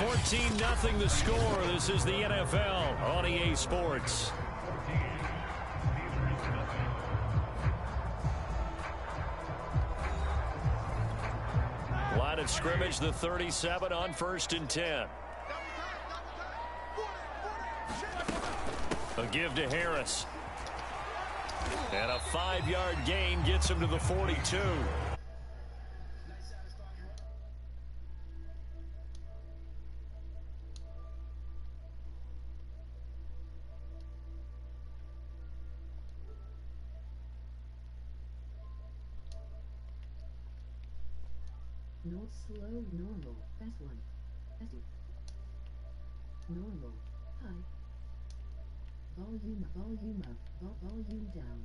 14-0 the score. This is the NFL on EA Sports. Line of scrimmage, the 37 on 1st and 10. A give to Harris. And a 5-yard gain gets him to the 42. Not slow, normal, S1, S2, normal, high, volume up, volume down.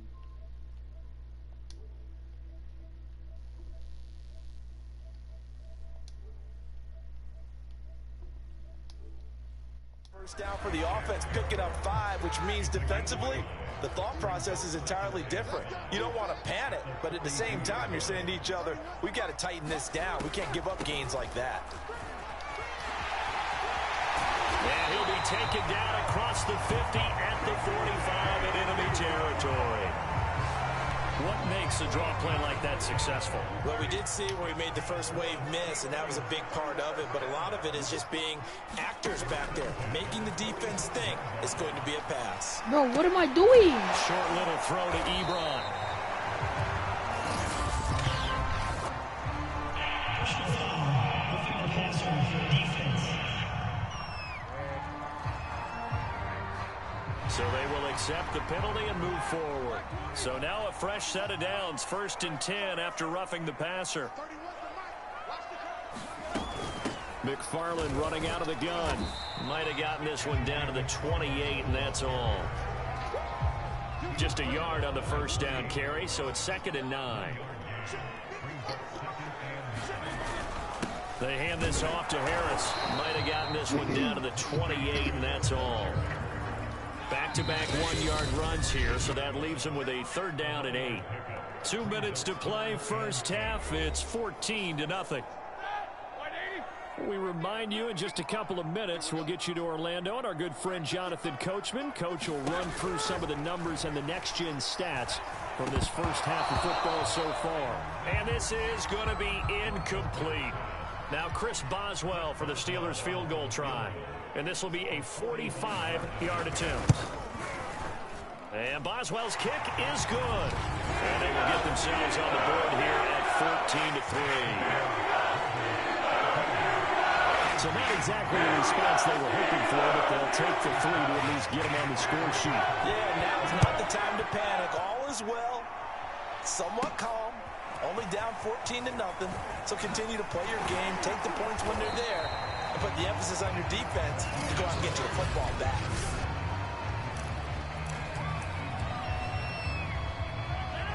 First down for the offense, picking up 5, which means defensively, the thought process is entirely different. You don't want to panic, but at the same time, you're saying to each other, we've got to tighten this down. We can't give up gains like that. And he'll be taken down across the 50 at the 45 in enemy territory. What makes a draw play like that successful? Well, we did see where he made the first wave miss, and that was a big part of it. But a lot of it is just being actors back there, making the defense think it's going to be a pass. Bro, what am I doing? Short little throw to Ebron. So they will accept the penalty and move forward. So now a fresh set of downs, 1st and 10 after roughing the passer. McFarland running out of the gun. Might have gotten this one down to the 28, and that's all. Just a yard on the first down carry, so it's 2nd and 9. They hand this off to Harris. Might have gotten this one down to the 28, and that's all. Back-to-back 1-yard runs here, so that leaves them with a 3rd down and 8. 2 minutes to play, first half. It's 14-0. We remind you in just a couple of minutes, we'll get you to Orlando and our good friend Jonathan Coachman. Coach will run through some of the numbers and the next-gen stats from this first half of football so far. And this is going to be incomplete. Now Chris Boswell for the Steelers field goal try. And this will be a 45-yard attempt. And Boswell's kick is good. And they will get themselves on the board here at 14-3. So not exactly the response they were hoping for, but they'll take the 3 to at least get them on the score sheet. Yeah, now's not the time to panic. All is well. Somewhat calm. Only down 14-0. So continue to play your game. Take the points when they're there. And put the emphasis on your defense to go out and get you the football back.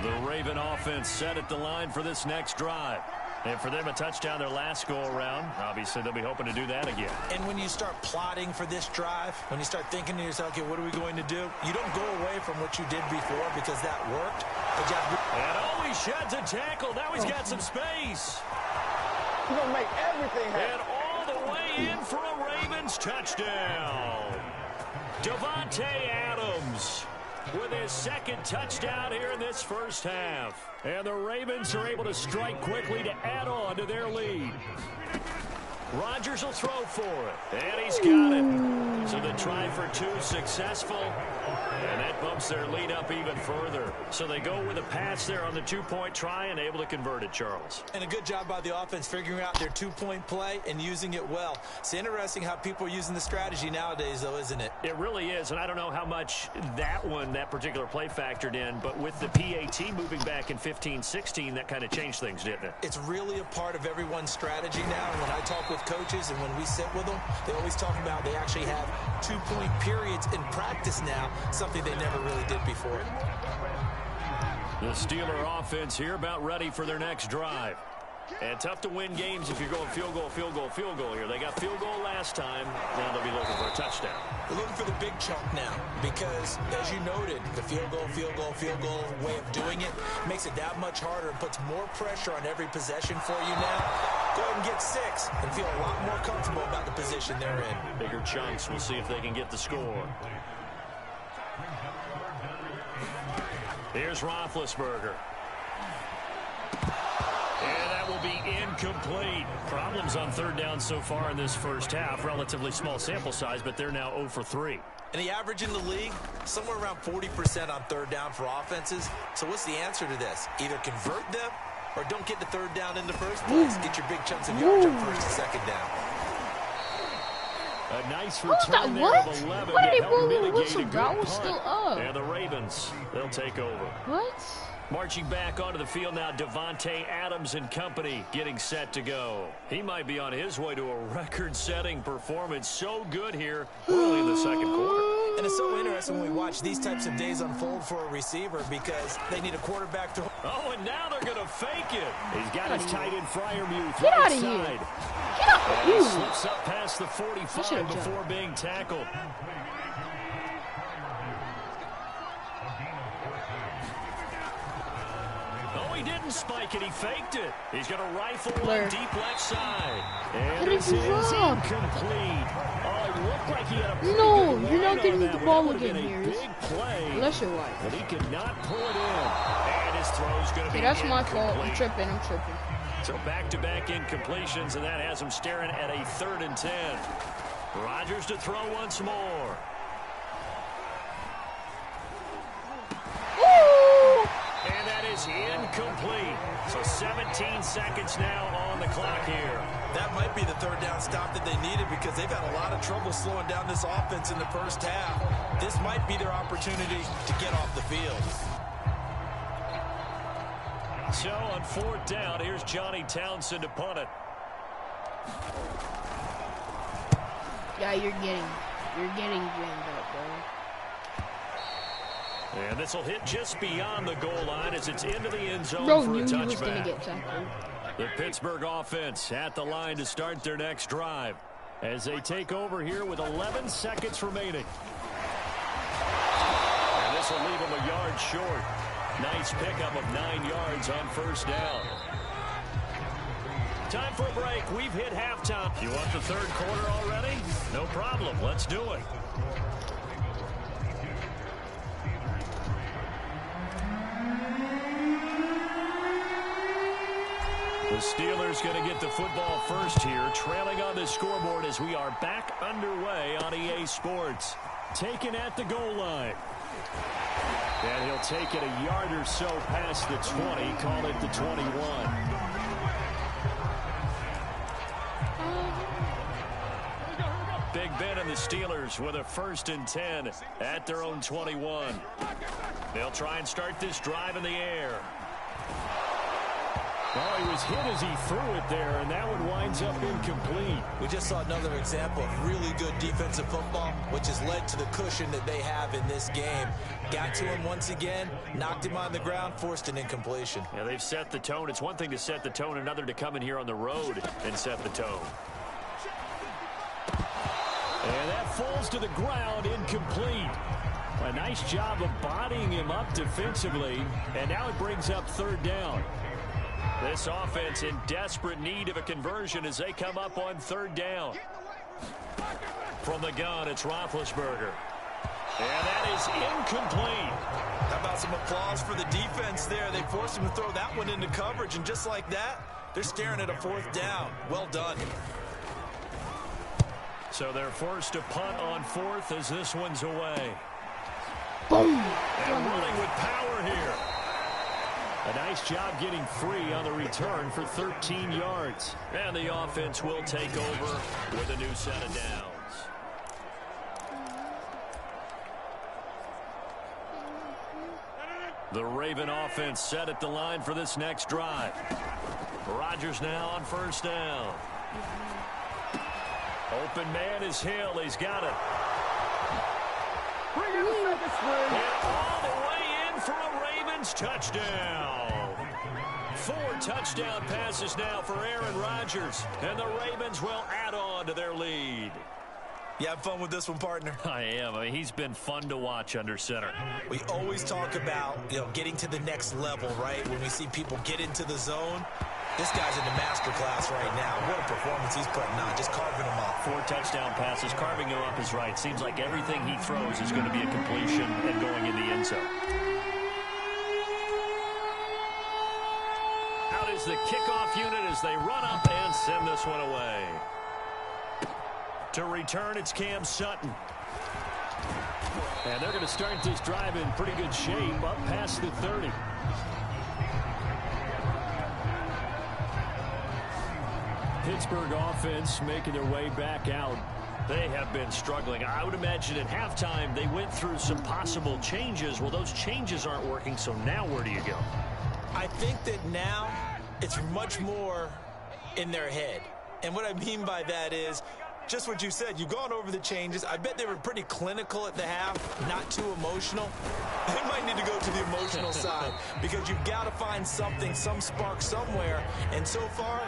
The Raven offense set at the line for this next drive. And for them, a touchdown their last go-around. Obviously, they'll be hoping to do that again. And when you start plotting for this drive, when you start thinking to yourself, okay, what are we going to do? You don't go away from what you did before because that worked. And he sheds a tackle. Now he's got some space. He's going to make everything happen. And all the way in for a Ravens touchdown. Devontae Adams with his 2nd touchdown here in this first half. And the Ravens are able to strike quickly to add on to their lead. Rodgers will throw for it. And he's got it. So the try for 2 successful. And that bumps their lead up even further. So they go with a pass there on the 2-point try and able to convert it, Charles. And a good job by the offense figuring out their 2-point play and using it well. It's interesting how people are using the strategy nowadays, though, isn't it? It really is, and I don't know how much that particular play factored in, but with the PAT moving back in 15-16, that kind of changed things, didn't it? It's really a part of everyone's strategy now. And when I talk with coaches and when we sit with them, they always talk about they actually have 2-point periods in practice now, something they never really did before. The Steeler offense here about ready for their next drive. And tough to win games if you're going field goal, field goal, field goal here. They got field goal last time. Now they'll be looking for a touchdown. They're looking for the big chunk now because, as you noted, the field goal way of doing it makes it that much harder and puts more pressure on every possession for you now. Go ahead and get 6 and feel a lot more comfortable about the position they're in. Bigger chunks. We'll see if they can get the score. Here's Roethlisberger. And that will be incomplete. Problems on third down so far in this first half. Relatively small sample size, but they're now 0 for 3. And the average in the league, somewhere around 40% on third down for offenses. So what's the answer to this? Either convert them or don't get the third down in the first place. Get your big chunks of yards on first and second down. A nice return there of 11 What to did help they blow the mitigate whistle, a bro? good Was still punt. up. And the Ravens, they'll take over. What? Marching back onto the field now, Devontae Adams and company getting set to go. He might be on his way to a record-setting performance. So good here early in the second quarter. And it's so interesting when we watch these types of days unfold for a receiver because they need a quarterback to... Oh, and now they're going to fake it. He's got his tight end Freiermuth Get right out of here. side. Get out. And he slips up past the 45 should've before jumped. being tackled. Oh, he didn't spike it. He faked it. He's going to rifle one deep left side. And this is incomplete. Oh, it looked like he had a pretty No, good you're line not getting on the that one. ball That would've again been a here. big play. Unless you're right. But he could not pull it in. And his throw's going to be Okay, that's my fault. I'm incomplete. tripping. So back-to-back incompletions, and that has him staring at a 3rd and 10. Rodgers to throw once more. And that is incomplete. So 17 seconds now on the clock here. That might be the third down stop that they needed because they've had a lot of trouble slowing down this offense in the first half. This might be their opportunity to get off the field. So on 4th down, here's Johnny Townsend to punt it. Yeah, you're getting jammed up, bro. And this will hit just beyond the goal line as it's into the end zone Bro for knew a he was gonna touchback. get tackled. The Pittsburgh offense at the line to start their next drive as they take over here with 11 seconds remaining. And this will leave them a yard short. Nice pickup of 9 yards on first down. Time for a break. We've hit halftime. You want the third quarter already? No problem. Let's do it. The Steelers going to get the football first here, trailing on the scoreboard as we are back underway on EA Sports. Taken at the goal line. And he'll take it a yard or so past the 20, call it the 21. Big Ben and the Steelers with a 1st and 10 at their own 21. They'll try and start this drive in the air. Oh, he was hit as he threw it there, and that one winds up incomplete. We just saw another example of really good defensive football, which has led to the cushion that they have in this game. Got to him once again, knocked him on the ground, forced an incompletion. Yeah, they've set the tone. It's one thing to set the tone, another to come in here on the road and set the tone. And that falls to the ground, incomplete. A nice job of bodying him up defensively, and now it brings up 3rd down. This offense in desperate need of a conversion as they come up on 3rd down. From the gun, it's Roethlisberger. And that is incomplete. How about some applause for the defense there? They forced him to throw that one into coverage, and just like that, they're staring at a 4th down. Well done. So they're forced to punt on 4th as this one's away. Boom. And running with power here. A nice job getting free on the return for 13 yards. And the offense will take over with a new set of downs. The Raven offense set at the line for this next drive. Rodgers now on 1st down. Open man is Hill. He's got it. And all the way in for a Ravens touchdown. 4 touchdown passes now for Aaron Rodgers, and the Ravens will add on to their lead. You have fun with this one, partner? I am. I mean, he's been fun to watch under center. We always talk about, getting to the next level, right? When we see people get into the zone. This guy's in the master class right now. What a performance he's putting on, just carving them up. 4 touchdown passes, carving him up is right. Seems like everything he throws is going to be a completion and going in the end zone. Out is the kickoff unit as they run up and send this one away. To return, it's Cam Sutton. And they're going to start this drive in pretty good shape, up past the 30. Pittsburgh offense making their way back out. They have been struggling. I would imagine at halftime they went through some possible changes. Well, those changes aren't working, so now where do you go? I think that now it's much more in their head. And what I mean by that is just what you said. You've gone over the changes. I bet they were pretty clinical at the half, not too emotional. They might need to go to the emotional side because you've got to find something, some spark somewhere. And so far,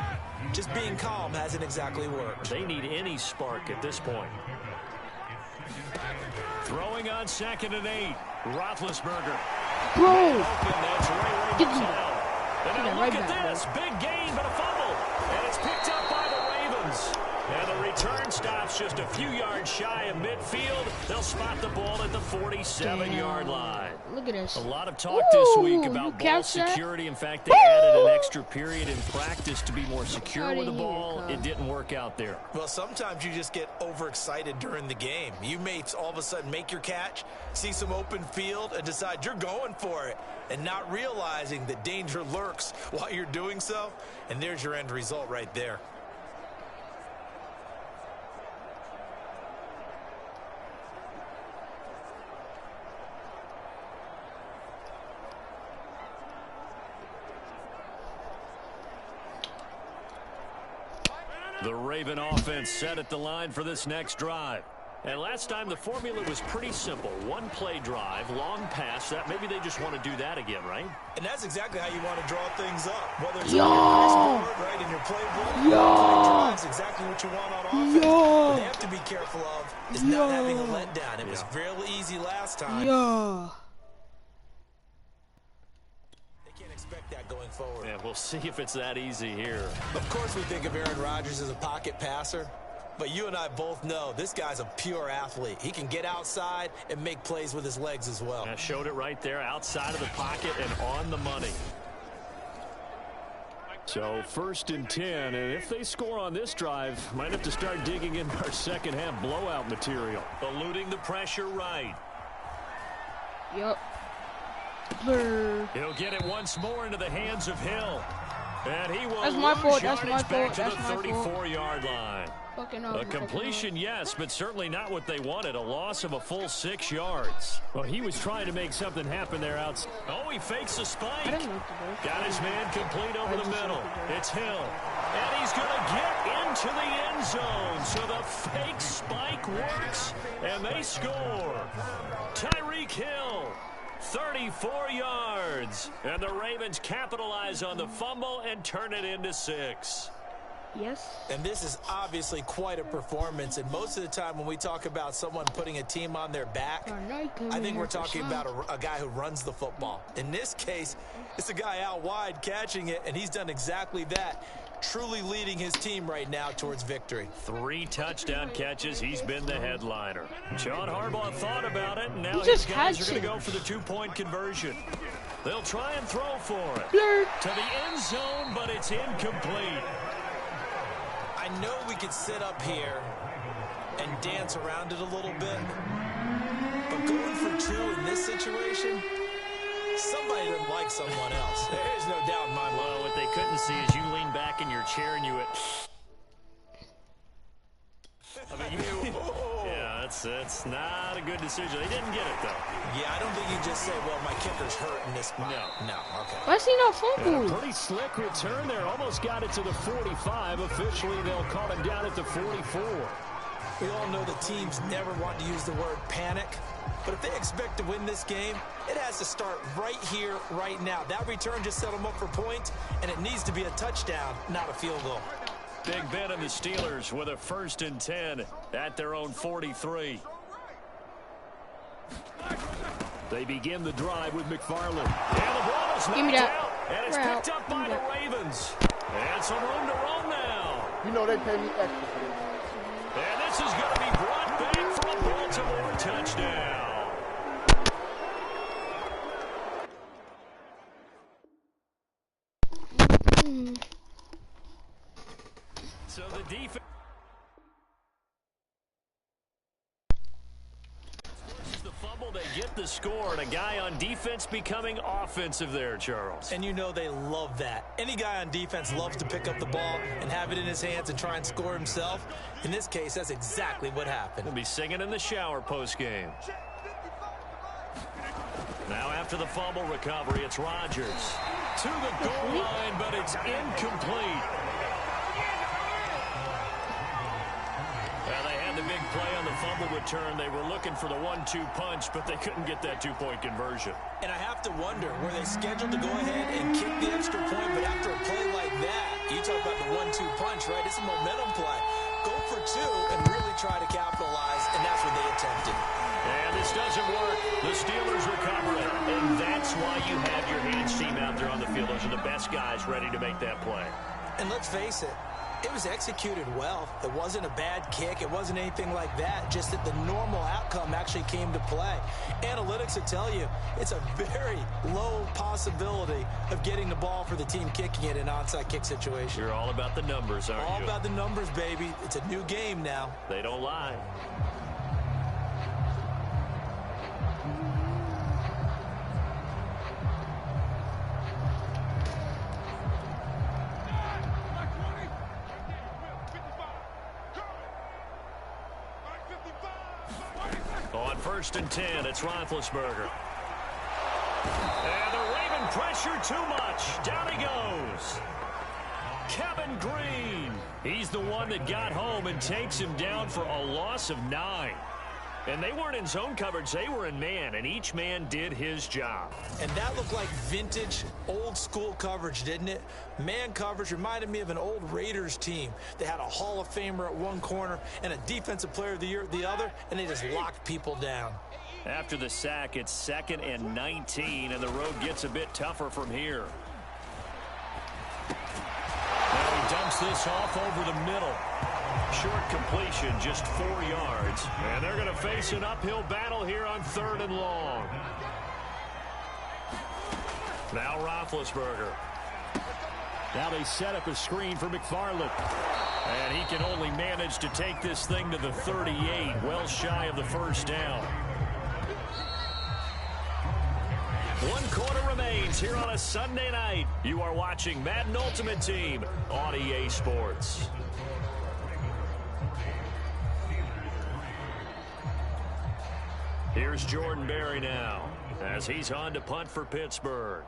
just being calm hasn't exactly worked. They need any spark at this point. Throwing on 2nd and 8. Roethlisberger. Bro! That's Give me and now right look at back, this. Big gain, but a fumble. And it's picked up by the Ravens. And the return stops just a few yards shy of midfield. They'll spot the ball at the 47-yard line. Look at this. A lot of talk this week about ball security. In fact, they added an extra period in practice to be more secure with the ball. It didn't work out there. Well, sometimes you just get overexcited during the game. You may all of a sudden make your catch, see some open field, and decide you're going for it, and not realizing that danger lurks while you're doing so. And there's your end result right there. The Raven offense set at the line for this next drive. And last time the formula was pretty simple. 1-play drive, long pass. That maybe they just want to do that again, right? And that's exactly how you want to draw things up. Whether it's on your board, right, in your playbook, play drives, exactly what you want on offense. What they have to be careful of is not having a letdown. It was really easy last time. Expect that going forward. And we'll see if it's that easy here. Of course we think of Aaron Rodgers as a pocket passer, but you and I both know this guy's a pure athlete. He can get outside and make plays with his legs as well. I showed it right there, outside of the pocket and on the money. So 1st and 10, and if they score on this drive, might have to start digging in our second half blowout material. Eluding the pressure right. Yep. He'll get it once more into the hands of Hill. And he will That's my fault. That's my back fault. to That's the my fault. 34-yard line. A completion, yes, but certainly not what they wanted. A loss of a full 6 yards. Well, he was trying to make something happen there outside. Oh, he fakes a spike. Got his man complete over the middle. It's Hill. And he's going to get into the end zone. So the fake spike works, and they score. Tyreek Hill. 34 yards. And the Ravens capitalize on the fumble and turn it into 6. Yes. And this is obviously quite a performance. And most of the time when we talk about someone putting a team on their back, I think we're talking about a guy who runs the football. In this case, it's a guy out wide catching it, and he's done exactly that. Truly leading his team right now towards victory. 3 touchdown catches. He's been the headliner. John Harbaugh thought about it, and now his guys are going to go for the 2-point conversion. They'll try and throw for it. To the end zone, but it's incomplete. I know we could sit up here and dance around it a little bit, but going for 2 in this situation, somebody doesn't like someone else. There's no doubt in my mind. Well, what they couldn't see is you lean back in your chair and you went. Yeah, that's not a good decision. They didn't get it, though. Yeah, I don't think you just say, well, my kicker's hurt in this spot. No, okay. Why's he not fumbled? Pretty slick return there. Almost got it to the 45. Officially, they'll call him down at the 44. We all know the teams never want to use the word panic, But if they expect to win this game, it has to start right here, right now. That return just set them up for points, and it needs to be a touchdown, not a field goal. Big Ben and the Steelers with a 1st and 10 at their own 43. They begin the drive with McFarland. And the ball is knocked out, and it's picked up by the Ravens. And some room to run now. You know they pay me extra for this. And this is going to be brought back for a Baltimore touchdown. So the defense forces the fumble. They get the score, and a guy on defense becoming offensive there, Charles. And you know they love that. Any guy on defense loves to pick up the ball and have it in his hands and try and score himself. In this case, that's exactly what happened. He'll be singing in the shower post-game. Now after the fumble recovery, it's Rodgers. To the goal line, but it's incomplete. Well, they had the big play on the fumble return. They were looking for the 1-2 punch, but they couldn't get that two-point conversion. And I have to wonder, were they scheduled to go ahead and kick the extra point, but after a play like that, you talk about the 1-2 punch, right? It's a momentum play. Go for two and really try to capitalize, and that's what they attempted. And this doesn't work. The Steelers recover it, and that's why you have your hands team out there on the field. Those are the best guys ready to make that play. And let's face it, it was executed well. It wasn't a bad kick. It wasn't anything like that. Just that the normal outcome actually came to play. Analytics will tell you it's a very low possibility of getting the ball for the team kicking it in an onside kick situation. You're all about the numbers, aren't you? All about the numbers, baby. It's a new game now. They don't lie. On 1st and 10, it's Roethlisberger. And the Raven pressure too much. Down he goes. Kevin Green. He's the one that got home and takes him down for a loss of 9. And they weren't in zone coverage. They were in man, and each man did his job. And that looked like vintage, old-school coverage, didn't it? Man coverage reminded me of an old Raiders team. They had a Hall of Famer at one corner and a Defensive Player of the Year at the other, and they just locked people down. After the sack, it's 2nd and 19, and the road gets a bit tougher from here. Now he dumps this off over the middle. Short completion, just 4 yards. And they're going to face an uphill battle here on 3rd and long. Now Roethlisberger. Now they set up a screen for McFarland. And he can only manage to take this thing to the 38, well shy of the 1st down. 1 quarter remains here on a Sunday night. You are watching Madden Ultimate Team on EA Sports. Here's Jordan Berry now as he's on to punt for Pittsburgh.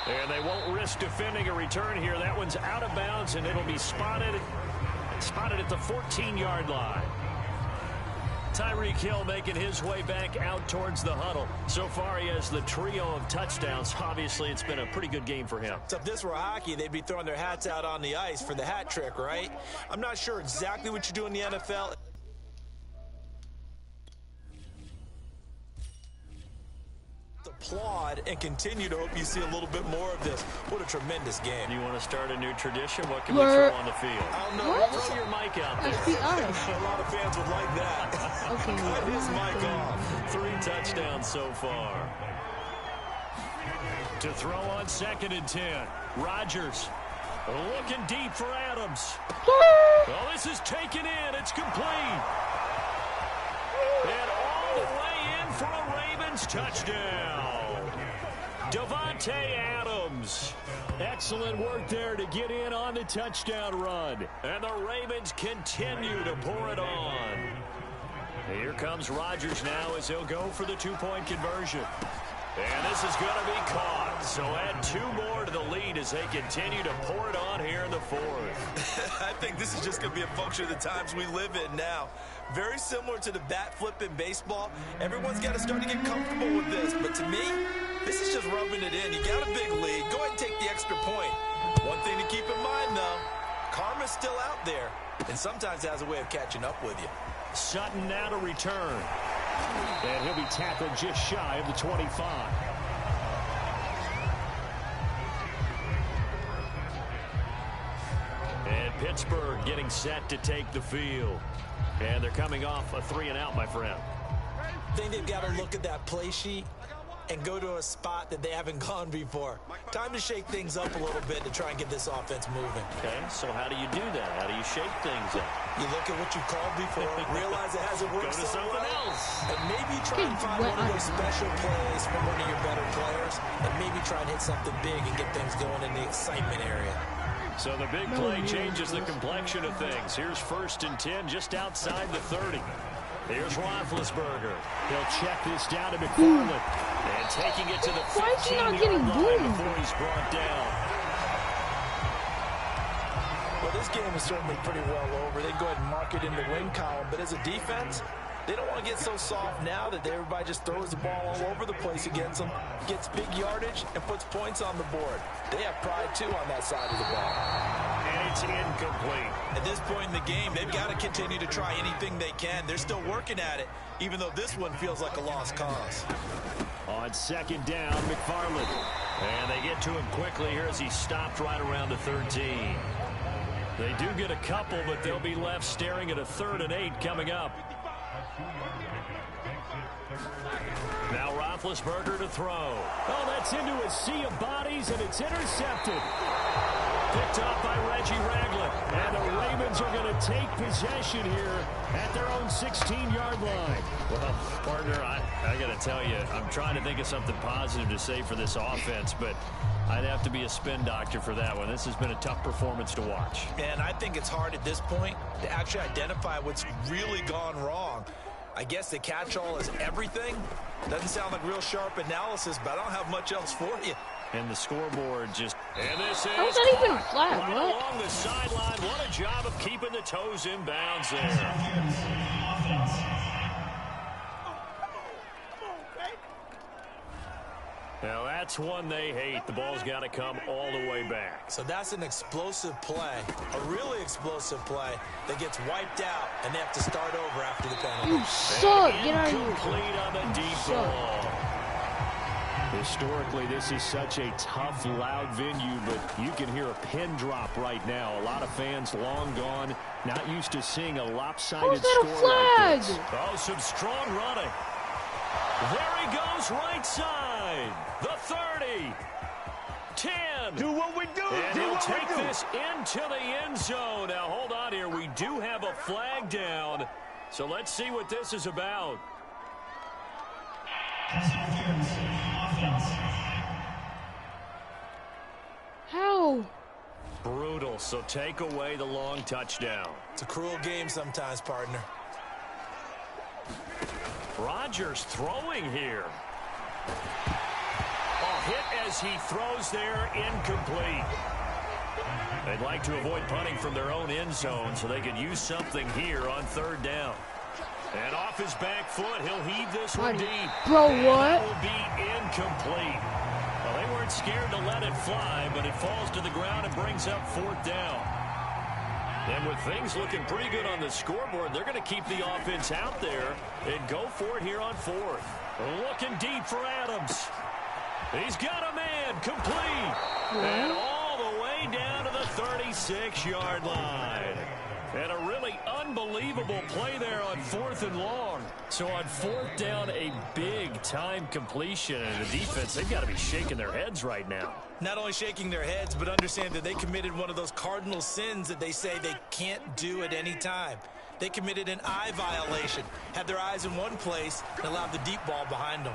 And they won't risk defending a return here. That one's out of bounds, and it'll be spotted at the 14-yard line. Tyreek Hill making his way back out towards the huddle. So far, he has the trio of touchdowns. Obviously, it's been a pretty good game for him. So if this were hockey, they'd be throwing their hats out on the ice for the hat trick, right? I'm not sure exactly what you do in the NFL. Applaud and continue to hope you see a little bit more of this. What a tremendous game. You want to start a new tradition? What can we throw on the field? I don't know. What? Throw your mic out there. Let's be honest. A lot of fans would like that. Okay. Cut his mic off. 3 touchdowns so far. To throw on 2nd and 10. Rodgers looking deep for Adams. Well, this is taken in. It's complete. And all the way in for a Ravens touchdown. Davante Adams. Excellent work there to get in on the touchdown run. And the Ravens continue to pour it on. Here comes Rodgers now as he'll go for the 2-point conversion. And this is going to be caught. So add 2 more to the lead as they continue to pour it on here in the 4th. I think this is just going to be a function of the times we live in now. Very similar to the bat flip in baseball. Everyone's got to start to get comfortable with this. But to me, this is just rubbing it in. You got a big lead. Go ahead and take the extra point. One thing to keep in mind, though, karma's still out there. And sometimes it has a way of catching up with you. Sutton now to return. And he'll be tackled just shy of the 25. And Pittsburgh getting set to take the field. And they're coming off a 3-and-out, my friend. I think they've got to look at that play sheet and go to a spot that they haven't gone before. Time to shake things up a little bit to try and get this offense moving. Okay, so how do you do that? How do you shake things up? You look at what you called before, realize it hasn't worked Go to so something well, else. and maybe try and find one of those special plays from one of your better players, and maybe try and hit something big and get things going in the excitement area. So the big play changes the complexion of things. Here's 1st and 10 just outside the 30. Here's Roethlisberger. He'll check this down to McFarland. And taking it to the 15-yard line before he's brought down. Well, this game is certainly pretty well over. They go ahead and mark it in the win column. But as a defense, they don't want to get so soft now that everybody just throws the ball all over the place against them, gets big yardage, and puts points on the board. They have pride, too, on that side of the ball. And it's incomplete. At this point in the game, they've got to continue to try anything they can. They're still working at it, even though this one feels like a lost cause. On 2nd down, McFarland. And they get to him quickly here as he stopped right around the 13. They do get a couple, but they'll be left staring at a 3rd and 8 coming up. Now Roethlisberger to throw. Oh, that's into a sea of bodies, and it's intercepted. Picked up by Reggie Ragland. And the Ravens are going to take possession here at their own 16-yard line. Well, partner, I got to tell you, I'm trying to think of something positive to say for this offense, but I'd have to be a spin doctor for that one. This has been a tough performance to watch. And I think it's hard at this point to actually identify what's really gone wrong. I guess the catch-all is everything. Doesn't sound like real sharp analysis, but I don't have much else for you. And the scoreboard just... And this is... How's that even a flag? Right What? along the sideline. What a job of keeping the toes in bounds there. Now that's one they hate. The ball's got to come all the way back. So that's an explosive play, a really explosive play that gets wiped out, and they have to start over after the penalty. You suck. Get out of here. Incomplete on the deep ball. Historically, this is such a tough, loud venue, but you can hear a pin drop right now. A lot of fans long gone, not used to seeing a lopsided score like this. Oh, some strong running. There he goes, right side. The 30. 10. Do what we do. And he'll take this into the end zone. Now, hold on here. We do have a flag down. So let's see what this is about. How? Brutal. So take away the long touchdown. It's a cruel game sometimes, partner. Rodgers throwing here. A hit as he throws there, incomplete. They'd like to avoid punting from their own end zone so they could use something here on 3rd down. And off his back foot, he'll heave this one deep. Bro, and what? that will be incomplete. Well, they weren't scared to let it fly, but it falls to the ground and brings up 4th down. And with things looking pretty good on the scoreboard, they're going to keep the offense out there and go for it here on 4th. Looking deep for Adams. He's got a man, complete. And all the way down to the 36-yard line. And a really unbelievable play there on 4th and long. So on 4th down, a big-time completion. And the defense, they've got to be shaking their heads right now. Not only shaking their heads, but understand that they committed one of those cardinal sins that they say they can't do at any time. They committed an eye violation, had their eyes in one place, and allowed the deep ball behind them.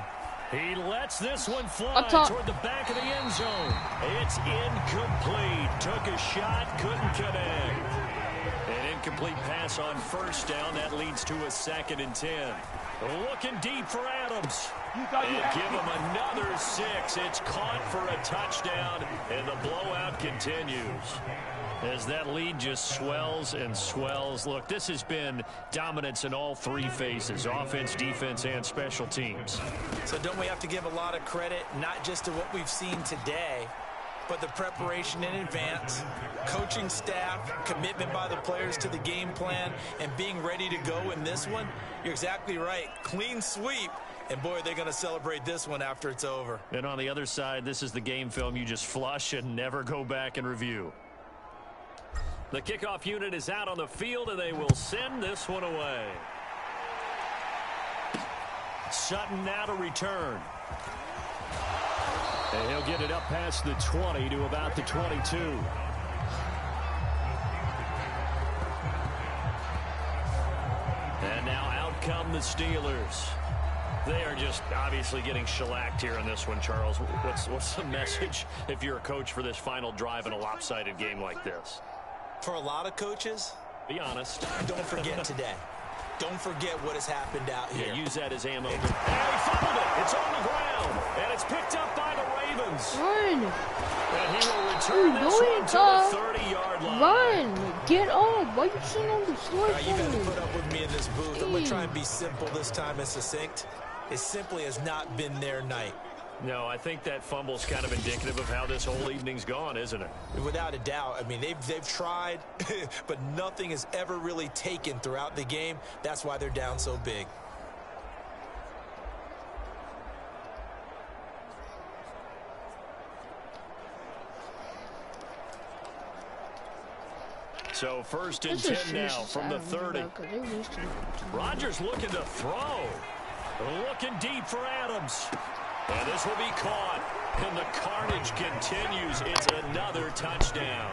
He lets this one fly toward the back of the end zone. It's incomplete. Took a shot, couldn't connect. And incomplete pass on first down. That leads to a 2nd and 10. Looking deep for Adams. And give him another 6. It's caught for a touchdown, and the blowout continues. As that lead just swells and swells. Look, this has been dominance in all 3 phases, offense, defense, and special teams. So don't we have to give a lot of credit, not just to what we've seen today, but the preparation in advance, coaching staff, commitment by the players to the game plan, and being ready to go in this one? You're exactly right. Clean sweep. And, boy, they're going to celebrate this one after it's over. And on the other side, this is the game film you just flush and never go back and review. The kickoff unit is out on the field, and they will send this one away. Sutton now to return. And he'll get it up past the 20 to about the 22. And now out come the Steelers. They are just obviously getting shellacked here in this one, Charles. What's the message if you're a coach for this final drive in a lopsided game like this? For a lot of coaches, be honest. Don't forget today. Don't forget what has happened out here. Yeah, use that as ammo. And he fumbled it. It's on the ground. And it's picked up by the Ravens. Run. And he will return this one to the 30-yard line. Run. Get up. Why are you sitting on the floor? You got to put up with me in this booth. I'm going to try and be simple this time and succinct. It simply has not been their night. No, I think that fumble's kind of indicative of how this whole evening's gone, isn't it? Without a doubt. I mean, they've tried, but nothing has ever really taken throughout the game. That's why they're down so big. So 1st and 10 now from the 30. Rodgers looking to throw. Looking deep for Adams. And this will be caught. And the carnage continues. It's another touchdown.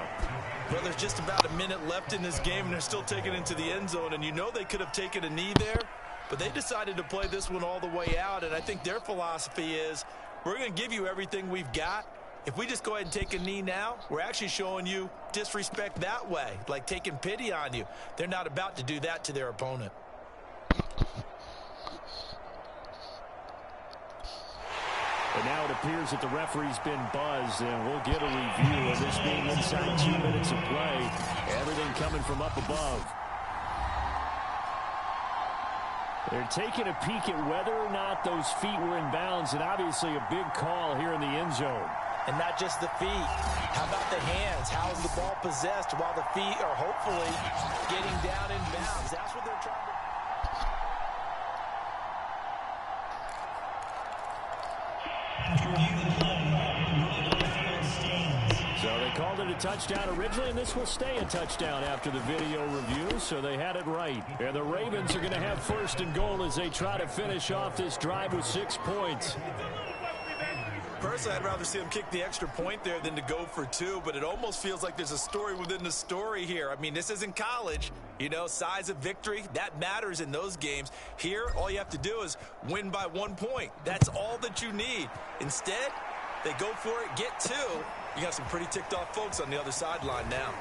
Well, there's just about a minute left in this game, and they're still taking it into the end zone. And you know they could have taken a knee there, but they decided to play this one all the way out. And I think their philosophy is, we're going to give you everything we've got. If we just go ahead and take a knee now, we're actually showing you disrespect that way, like taking pity on you. They're not about to do that to their opponent. And now it appears that the referee's been buzzed, and we'll get a review of this being inside 2 minutes of play. Everything coming from up above. They're taking a peek at whether or not those feet were in bounds, and obviously a big call here in the end zone. And not just the feet. How about the hands? How is the ball possessed while the feet are hopefully getting down in bounds? That's what they're trying to do. So they called it a touchdown originally, and this will stay a touchdown after the video review, so they had it right. And the Ravens are going to have 1st and goal as they try to finish off this drive with 6 points. Personally, I'd rather see them kick the extra point there than to go for 2, but it almost feels like there's a story within the story here. I mean, this isn't college. You know, size of victory, that matters in those games. Here, all you have to do is win by 1 point. That's all that you need. Instead, they go for it, get 2. You got some pretty ticked off folks on the other sideline now.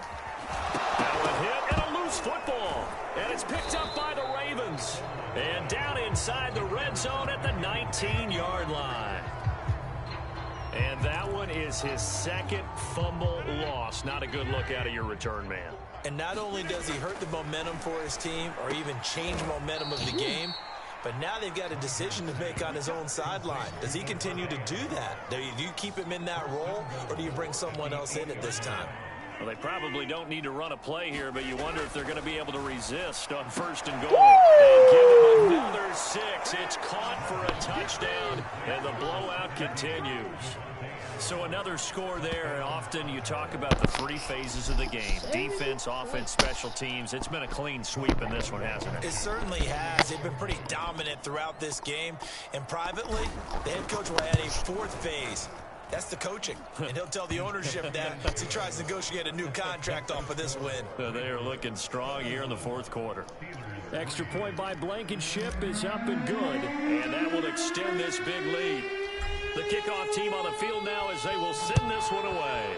Now a hit and a loose football. And it's picked up by the Ravens. And down inside the red zone at the 19-yard line. And that one is his 2nd fumble loss. Not a good look out of your return man. And not only does he hurt the momentum for his team or even change momentum of the game, but now they've got a decision to make on his own sideline. Does he continue to do that? Do you keep him in that role, or do you bring someone else in at this time? Well, they probably don't need to run a play here, but you wonder if they're going to be able to resist on 1st and goal. And give him another 6. It's caught for a touchdown, and the blowout continues. So another score there, and often you talk about the 3 phases of the game. Defense, offense, special teams. It's been a clean sweep in this one, hasn't it? It certainly has. They've been pretty dominant throughout this game. And privately, the head coach will add a 4th phase. That's the coaching. And he'll tell the ownership that as he tries to negotiate a new contract off of this win. They are looking strong here in the 4th quarter. Extra point by Blankenship is up and good. And that will extend this big lead. The kickoff team on the field now as they will send this one away.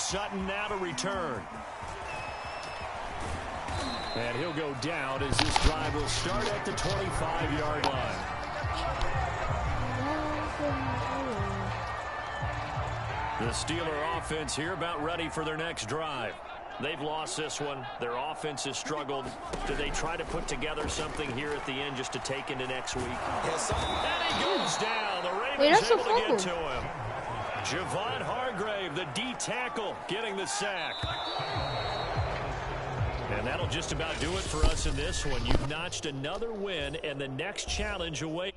Sutton now to return. And he'll go down as this drive will start at the 25-yard line. The Steeler offense here about ready for their next drive. They've lost this one. Their offense has struggled. Do they try to put together something here at the end just to take into next week? Yes, And he goes down. The Ravens Wait, that's a able to get fumble. to him. Javon Hargrave, the D tackle, getting the sack. And that'll just about do it for us in this one. You've notched another win, and the next challenge awaits.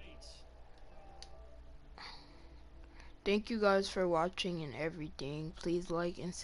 Thank you guys for watching and everything. Please like and subscribe.